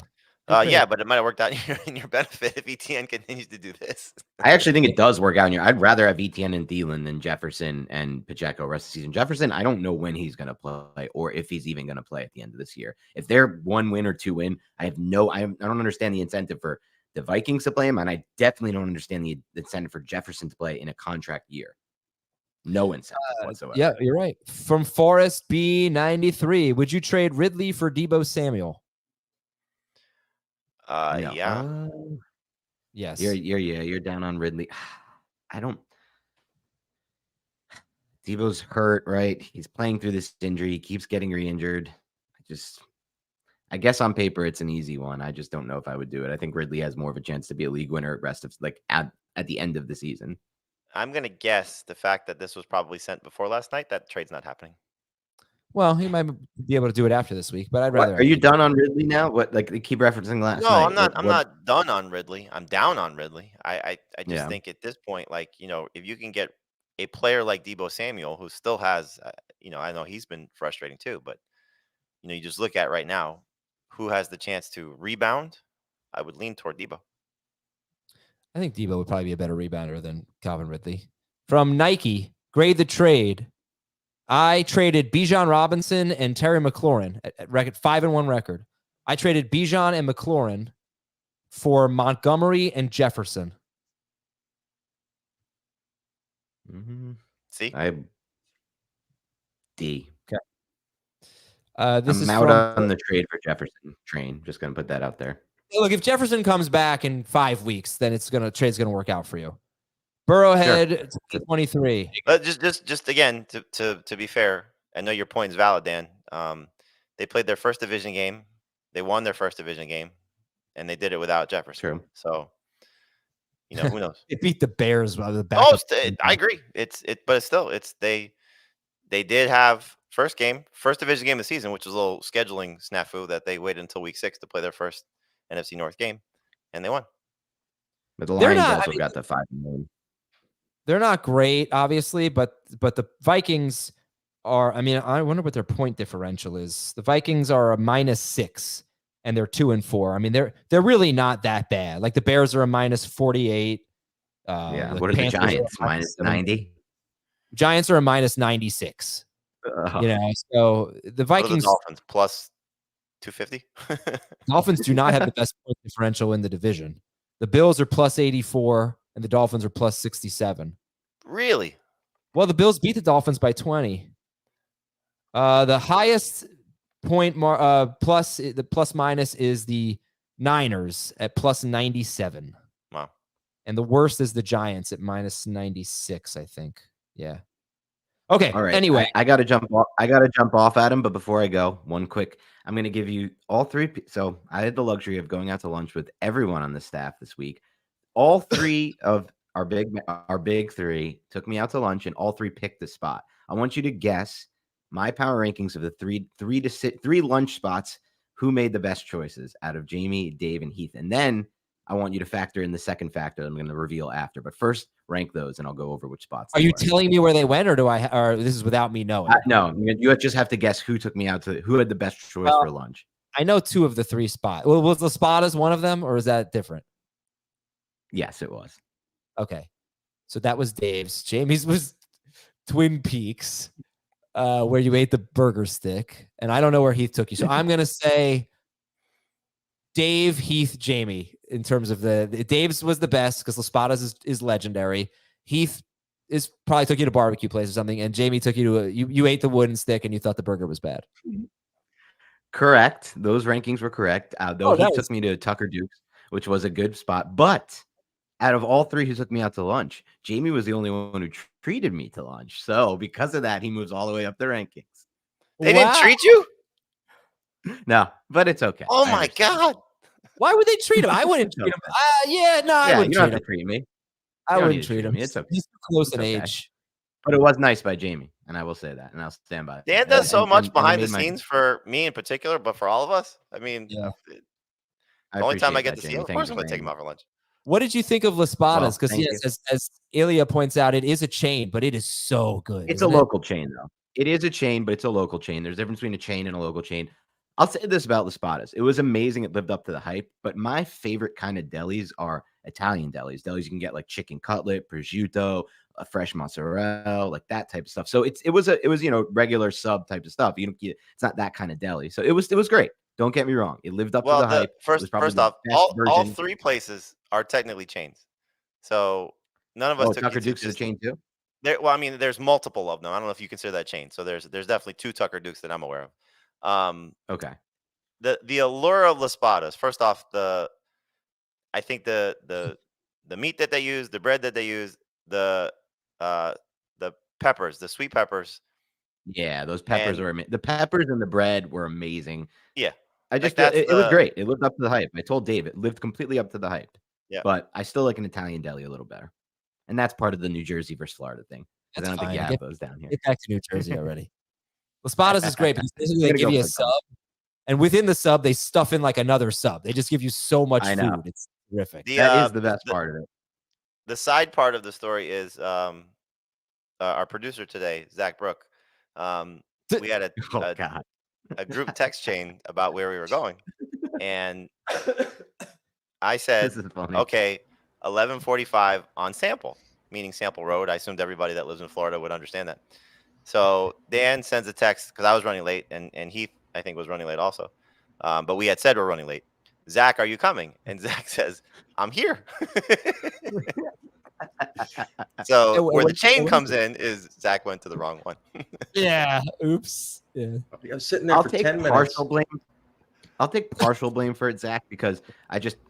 Yeah, but it might have worked out in your benefit if ETN continues to do this.
I actually think it does work out in your. I'd rather have ETN and Thielen than Jefferson and Pacheco rest of the season. Jefferson, I don't know when he's going to play or if he's even going to play at the end of this year. If they're 1 win or 2 win, I don't understand the incentive for the Vikings to play him, and I definitely don't understand the incentive for Jefferson to play in a contract year. No incentive whatsoever.
Yeah, you're right. From Forrest B93, would you trade Ridley for Deebo Samuel?
No.
Yeah.
Yes.
You're down on Ridley. I don't. Deebo's hurt, right? He's playing through this injury. He keeps getting re-injured. I guess on paper it's an easy one. I just don't know if I would do it. I think Ridley has more of a chance to be a league winner at the end of the season.
I'm gonna guess the fact that this was probably sent before last night, that trade's not happening.
Well, he might be able to do it after this week, but I'd rather.
Are you done on Ridley now? What, like, they keep referencing last night?
I'm not. I'm not done on Ridley. I'm down on Ridley. I just think at this point, like, if you can get a player like Deebo Samuel, who still has, I know he's been frustrating too, but you just look at right now, who has the chance to rebound? I would lean toward Deebo.
I think Deebo would probably be a better rebounder than Calvin Ridley. From Nike, grade the trade. I traded Bijan Robinson and Terry McLaurin at record 5-1 record. I traded Bijan and McLaurin for Montgomery and Jefferson.
Mm-hmm.
See,
D.
Okay.
I'm out on the trade for Jefferson train. Just gonna put that out there.
Look, if Jefferson comes back in 5 weeks, then trade's gonna work out for you. Burrowhead,
Sure.
23.
Just again, to be fair, I know your point is valid, Dan. They played their first division game. They won their first division game, and they did it without Jefferson.
True.
So, who knows?
It beat the Bears by the back.
I agree. But they did have first division game of the season, which was a little scheduling snafu that they waited until week 6 to play their first NFC North game, and they won.
But the Lions also got the 5-1.
They're not great, obviously, but the Vikings are. I mean, I wonder what their point differential is. The Vikings are a -6, and they're 2-4. I mean, they're really not that bad. Like the Bears are a -48.
What are the Giants? -90.
Giants are a -96. So the Vikings.
The Dolphins plus 250.
Dolphins do not have the best point differential in the division. The Bills are plus 84, and the Dolphins are plus 67.
Really?
Well, the Bills beat the Dolphins by 20. The highest the plus minus is the Niners at plus 97.
Wow.
And the worst is the Giants at minus 96, I think. Yeah. Okay.
All right.
Anyway,
I gotta jump off. I gotta jump off, Adam. But before I go, one quick. I'm gonna give you all three. So I had the luxury of going out to lunch with everyone on the staff this week. All three of our big three took me out to lunch, and all three picked the spot. I want you to guess my power rankings of the three lunch spots. Who made the best choices out of Jamie, Dave, and Heath? And then I want you to factor in the second factor I'm going to reveal after. But first, rank those, and I'll go over which spots.
Are you telling me where they went, or or this is without me knowing?
No, you just have to guess who took me out to who had the best choice for lunch.
I know two of the three spots. Well, was the spot as one of them, or is that different?
Yes, it was.
Okay, so that was Dave's. Jamie's was Twin Peaks, where you ate the burger stick, and I don't know where Heath took you. So I'm gonna say Dave, Heath, Jamie. In terms of the Dave's was the best because Las Patas is legendary. Heath is probably took you to a barbecue place or something, and Jamie took you to you ate the wooden stick and you thought the burger was bad.
Correct. Those rankings were correct. Though he took me to Tucker Duke's, which was a good spot. But out of all three who took me out to lunch, Jamie was the only one who treated me to lunch. So because of that, he moves all the way up the rankings.
They didn't treat you?
No, but it's okay.
Oh my God.
Why would they treat him? I wouldn't treat him. I wouldn't
you don't
treat
have to
him.
treat me.
I wouldn't treat him.
It's okay.
He's close in
okay.
age.
But it was nice by Jamie, and I will say that, and I'll stand by it.
Dan does so much behind the scenes for me in particular, but for all of us. I mean, the only time I get to see him, of course I'm going to take him out for lunch.
What did you think of Las Patas? Because yes, as Ilya points out, it is a chain, but it is so good.
It's a local chain, though. It is a chain, but it's a local chain. There's a difference between a chain and a local chain. I'll say this about Las Patas. It was amazing. It lived up to the hype. But my favorite kind of delis are Italian delis. Delis you can get like chicken cutlet, prosciutto, a fresh mozzarella, like that type of stuff. So it was regular sub type of stuff. It's not that kind of deli. So it was great. Don't get me wrong. It lived up to the hype.
First off, all three places are technically chains. So none of us took
Tucker Duke's is a chain too?
There's multiple of them. I don't know if you consider that chain. So there's definitely two Tucker Dukes that I'm aware of.
Okay.
The allure of Las Patas. First off, I think the meat that they use, the bread that they use, the peppers, the sweet peppers.
Yeah, those peppers were the peppers and the bread were amazing.
Yeah.
It was great. It lived up to the hype. I told Dave it lived completely up to the hype.
Yeah.
But I still like an Italian deli a little better. And that's part of the New Jersey versus Florida thing. I don't think you have those down here.
Get back to New Jersey already. Las Patas is great because they give you a sub, and within the sub, they stuff in like another sub. They just give you so much food. It's terrific.
That is the best part of it.
The side part of the story is our producer today, Zach Brook. We had a group text chain about where we were going, and I said, "Okay, 11:45 on Sample," meaning Sample Road. I assumed everybody that lives in Florida would understand that. So Dan sends a text because I was running late, and Heath, I think, was running late also. But we had said we're running late. Zach, are you coming? And Zach says, I'm here. So where the chain comes in is Zach went to the wrong one.
Yeah. Oops. Yeah.
I was sitting there for 10 minutes.
I'll take partial blame for it, Zach, because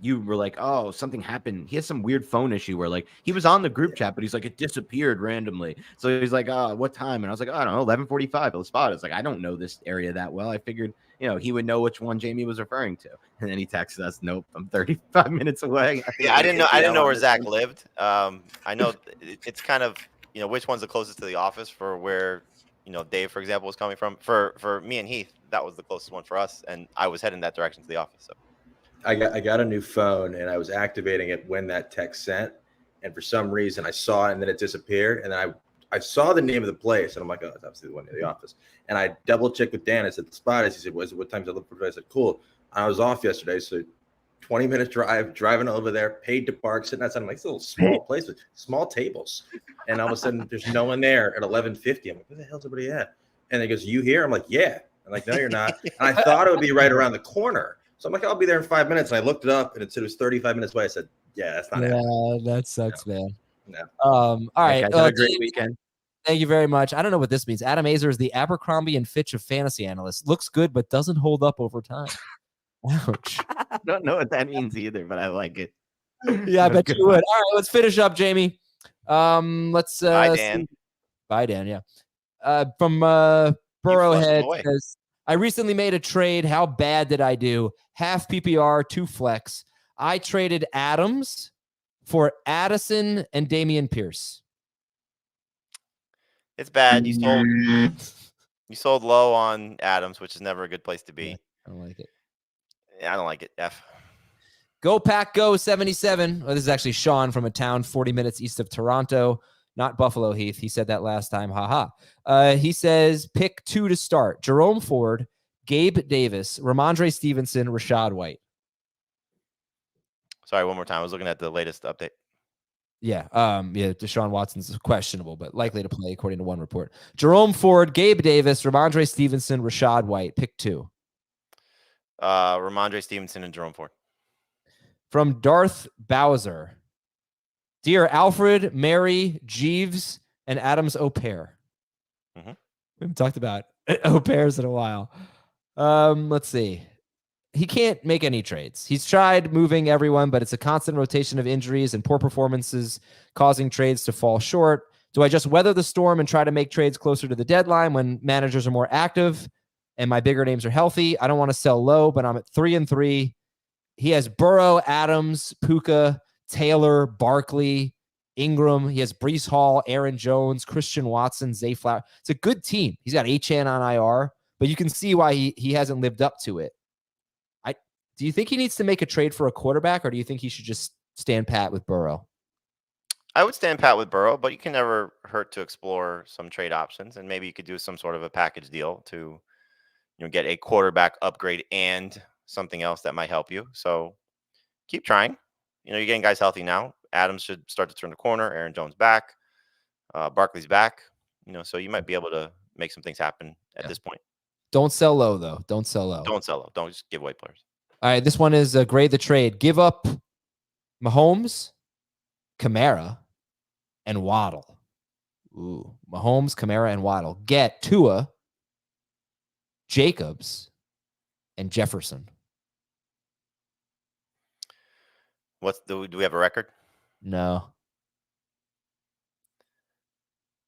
you were like, oh, something happened. He has some weird phone issue where like he was on the group chat, but he's like, it disappeared randomly. So he's like, oh, what time? And I was like, oh, I don't know, 11:45. The spot. It's like, I don't know this area that well. I figured, he would know which one Jamie was referring to. And then he texted us, nope, I'm 35 minutes away.
Yeah, I didn't know where Zach lived. I know it's kind of, which one's the closest to the office for where, Dave, for example, was coming from. For me and Heath, that was the closest one for us, and I was heading that direction to the office. So
I got a new phone, and I was activating it when that text sent, and for some reason I saw it, and then it disappeared, and then I saw the name of the place, and I'm like, oh, it's obviously the one near the office. And I double checked with Dan. I said, the spot is. He said, what time's I look for? I said, cool. I was off yesterday, so 20-minute drive, driving over there, paid to park, sitting outside. I'm like, it's a little small place with small tables, and all of a sudden there's no one there at 11:50. I'm like, where the hell's everybody at? And he goes, you here? I'm like, yeah. I'm like, no, you're not. And I thought it would be right around the corner. So I'm like, I'll be there in 5 minutes. And I looked it up, and it said it was 35 minutes away. I said, yeah, that's not happening.
That sucks, man.
No.
All right.
Have a great weekend.
Thank you very much. I don't know what this means. Adam Azer is the Abercrombie and Fitch of fantasy analysts. Looks good, but doesn't hold up over time. Ouch.
I don't know what that means either, but I like it.
Yeah, I bet you would. All right, let's finish up, Jamie. Let's
Bye, Dan.
Bye, Dan. Yeah. From
flushed
Burrowhead
him away.
says, I recently made a trade. How bad did I do? Half PPR, 2 flex. I traded Adams for Addison and Damian Pierce.
It's bad. You sold low on Adams, which is never a good place to be.
Yeah, I don't like it.
I don't like it. F.
Go Pack Go 77. Well, this is actually Sean from a town 40 minutes east of Toronto, not Buffalo Heath. He said that last time. Haha. He says pick 2 to start. Jerome Ford, Gabe Davis, Ramondre Stevenson, Rashad White.
Sorry, one more time. I was looking at the latest update.
Yeah. Deshaun Watson's questionable, but likely to play according to one report. Jerome Ford, Gabe Davis, Ramondre Stevenson, Rashad White. Pick 2.
Ramondre Stevenson and Jerome Ford.
From Darth Bowser. Dear Alfred, Mary, Jeeves, and Adams au pair. We haven't talked about au pairs in a while. Let's see. He can't make any trades. He's tried moving everyone, but it's a constant rotation of injuries and poor performances causing trades to fall short. Do I just weather the storm and try to make trades closer to the deadline when managers are more active and my bigger names are healthy? I don't want to sell low, but I'm at 3-3. He has Burrow, Adams, Puka, Taylor, Barkley, Ingram. He has Breece Hall, Aaron Jones, Christian Watson, Zay Flower. It's a good team. He's got Achane on IR, but you can see why he hasn't lived up to it. Do you think he needs to make a trade for a quarterback, or do you think he should just stand pat with Burrow?
I would stand pat with Burrow, but you can never hurt to explore some trade options, and maybe you could do some sort of a package deal to, get a quarterback upgrade and something else that might help you. So keep trying. You're getting guys healthy now. Adams should start to turn the corner. Aaron Jones back. Barkley's back. So you might be able to make some things happen at this point.
Don't sell low, though. Don't sell low.
Don't sell low. Don't just give away players.
All right, this one is grade the trade. Give up Mahomes, Kamara, and Waddle. Ooh, Mahomes, Kamara, and Waddle. Get Tua, Jacobs, and Jefferson.
Do we have a record?
No.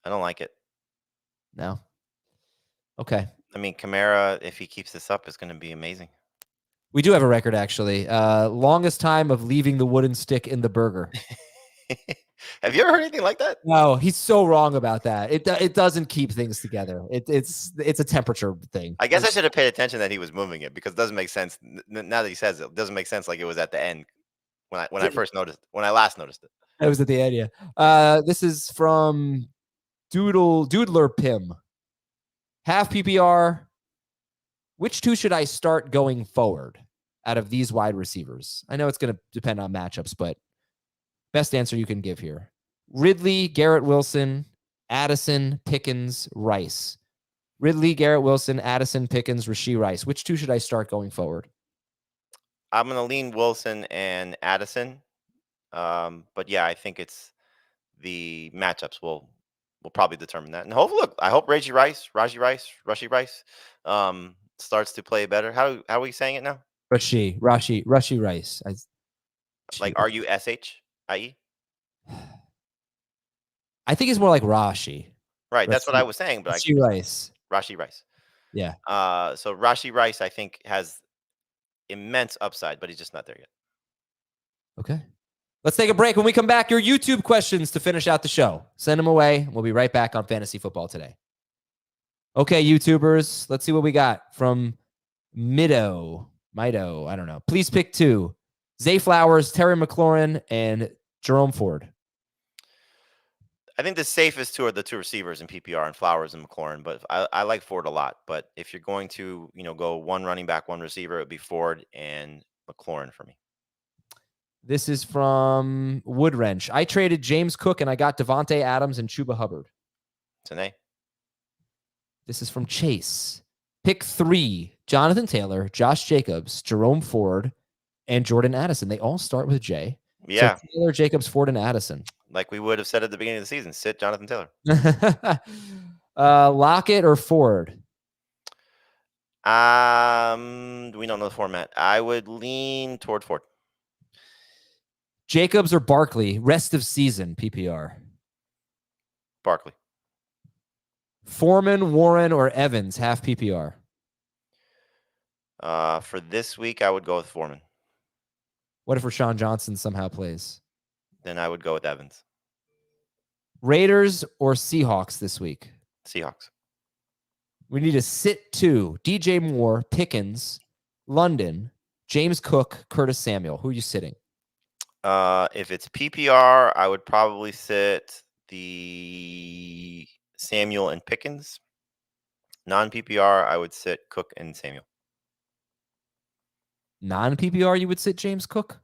I don't like it.
No. Okay.
I mean, Kamara, if he keeps this up, is going to be amazing.
We do have a record, actually. Longest time of leaving the wooden stick in the burger.
Have you ever heard anything like that?
No, he's so wrong about that. It doesn't keep things together. It's a temperature thing.
I guess I should have paid attention that he was moving it, because it doesn't make sense. Now that he says it, it doesn't make sense like it was at the end when I last noticed it.
That was at the end, yeah. This is from Doodler Pim. Half PPR. Which 2 should I start going forward out of these wide receivers? I know it's going to depend on matchups, but best answer you can give here. Ridley, Garrett Wilson, Addison, Pickens, Rice. Ridley, Garrett Wilson, Addison, Pickens, Rashee Rice. Which 2 should I start going forward?
I'm going to lean Wilson and Addison. But yeah, I think it's the matchups will probably determine that. And I hope Raji Rice starts to play better. How are we saying it now?
Rashi Rice.
Like RUSHIE?
I think it's more like Rashi.
Right, that's what I was saying. But
Rashi Rice.
Rashi Rice.
Yeah.
So Rashi Rice, I think, has immense upside, but he's just not there yet.
Okay. Let's take a break. When we come back, your YouTube questions to finish out the show. Send them away. We'll be right back on Fantasy Football Today. Okay, YouTubers, let's see what we got from Mido. I don't know. Please pick 2. Zay Flowers, Terry McLaurin, and Jerome Ford.
I think the safest 2 are the 2 receivers in PPR, and Flowers and McLaurin, but I like Ford a lot. But if you're going to, go 1 running back, 1 receiver, it would be Ford and McLaurin for me.
This is from Woodwrench. I traded James Cook, and I got Devontae Adams and Chuba Hubbard.
It's an A.
This is from Chase. Pick 3, Jonathan Taylor, Josh Jacobs, Jerome Ford, and Jordan Addison. They all start with J.
Yeah.
So Taylor, Jacobs, Ford, and Addison.
Like we would have said at the beginning of the season, sit Jonathan Taylor.
Lockett or Ford?
We don't know the format. I would lean toward Ford.
Jacobs or Barkley? Rest of season PPR.
Barkley.
Foreman, Warren, or Evans? Half PPR.
For this week, I would go with Foreman.
What if Rashawn Johnson somehow plays?
Then I would go with Evans.
Raiders or Seahawks this week?
Seahawks.
We need to sit two. DJ Moore, Pickens, London, James Cook, Curtis Samuel. Who are you sitting?
If it's PPR, I would probably sit the Samuel and Pickens. Non-PPR, I would sit Cook and Samuel.
Non-PPR, you would sit James Cook?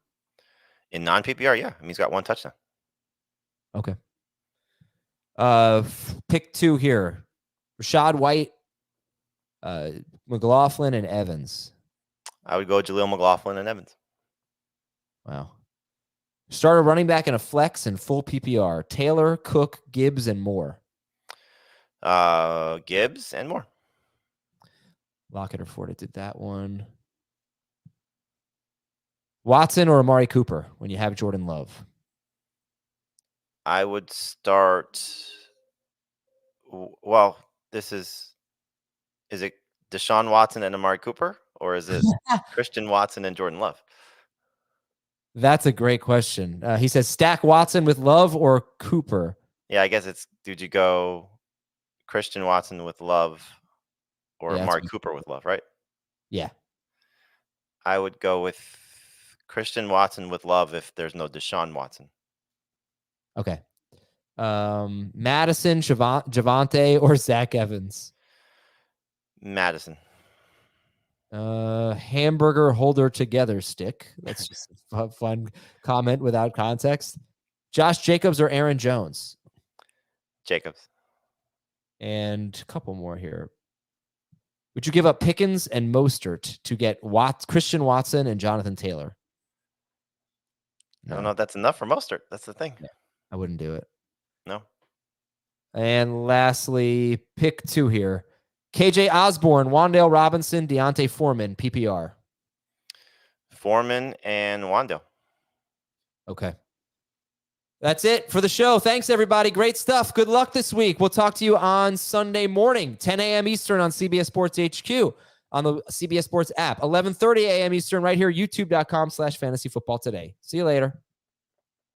In non-PPR, yeah. I mean, he's got one touchdown.
Okay. Pick two here. Rashad White, McLaughlin, and Evans.
I would go Jaleel McLaughlin and Evans.
Wow. Start a running back in a flex and full PPR. Taylor, Cook, Gibbs, and Moore.
Gibbs and Moore.
Lockett or Ford, I did that one. Watson or Amari Cooper when you have Jordan Love?
I would start. Well, is it Deshaun Watson and Amari Cooper, or is it Christian Watson and Jordan Love?
That's a great question. He says stack Watson with Love or Cooper.
Yeah, I guess it's. Did you go Christian Watson with Love or
Yeah,
Amari Cooper with Love? Right.
Yeah.
I would go with Christian Watson with Love if there's no Deshaun Watson.
Okay. Madison, Javante, or Zach Evans?
Madison.
Hamburger holder together stick. That's just a fun comment without context. Josh Jacobs or Aaron Jones?
Jacobs.
And a couple more here. Would you give up Pickens and Mostert to get Christian Watson and Jonathan Taylor?
I don't know if that's enough for Mostert. That's the thing.
Yeah, I wouldn't do it.
No.
And lastly, pick two here. KJ Osborne, Wan'Dale Robinson, Deontay Foreman, PPR.
Foreman and Wan'Dale.
Okay. That's it for the show. Thanks, everybody. Great stuff. Good luck this week. We'll talk to you on Sunday morning, 10 a.m. Eastern on CBS Sports HQ on the CBS Sports app, 11:30 a.m. Eastern right here, youtube.com/fantasyfootballtoday. See you later.